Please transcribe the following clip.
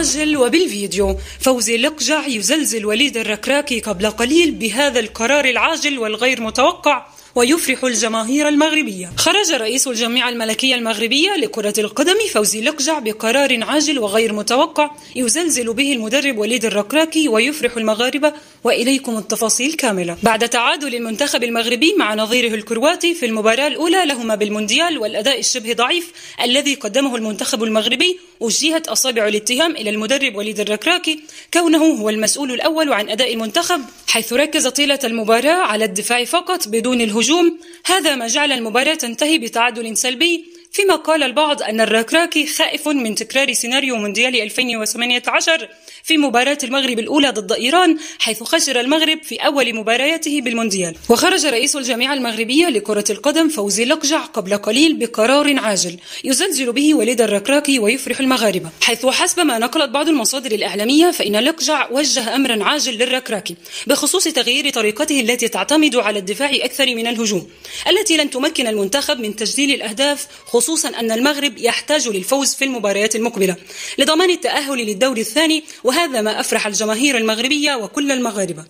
عاجل وبالفيديو. فوزي لقجع يزلزل وليد الركراكي قبل قليل بهذا القرار العاجل والغير متوقع ويفرح الجماهير المغربية. خرج رئيس الجامعة الملكية المغربية لكرة القدم فوزي لقجع بقرار عاجل وغير متوقع يزلزل به المدرب وليد الركراكي ويفرح المغاربة، وإليكم التفاصيل كاملة. بعد تعادل المنتخب المغربي مع نظيره الكرواتي في المباراة الأولى لهما بالمونديال والأداء الشبه ضعيف الذي قدمه المنتخب المغربي، وجهت أصابع الاتهام إلى المدرب وليد الركراكي كونه هو المسؤول الأول عن أداء المنتخب، حيث ركز طيلة المباراة على الدفاع فقط بدون الهجوم. هذا ما جعل المباراة تنتهي بتعادل سلبي، فيما قال البعض أن الركراكي خائف من تكرار سيناريو مونديال 2018 في مباراة المغرب الأولى ضد إيران، حيث خسر المغرب في أول مبارياته بالمونديال. وخرج رئيس الجامعة المغربية لكرة القدم فوزي لقجع قبل قليل بقرار عاجل يزلزل به وليد الركراكي ويفرح المغاربة، حيث حسب ما نقلت بعض المصادر الإعلامية فإن لقجع وجه أمرا عاجل للركراكي بخصوص تغيير طريقته التي تعتمد على الدفاع أكثر من الهجوم، التي لن تمكن المنتخب من تسجيل الأهداف، خصوصا أن المغرب يحتاج للفوز في المباريات المقبلة لضمان التأهل للدور الثاني، وهذا ما أفرح الجماهير المغربية وكل المغاربة.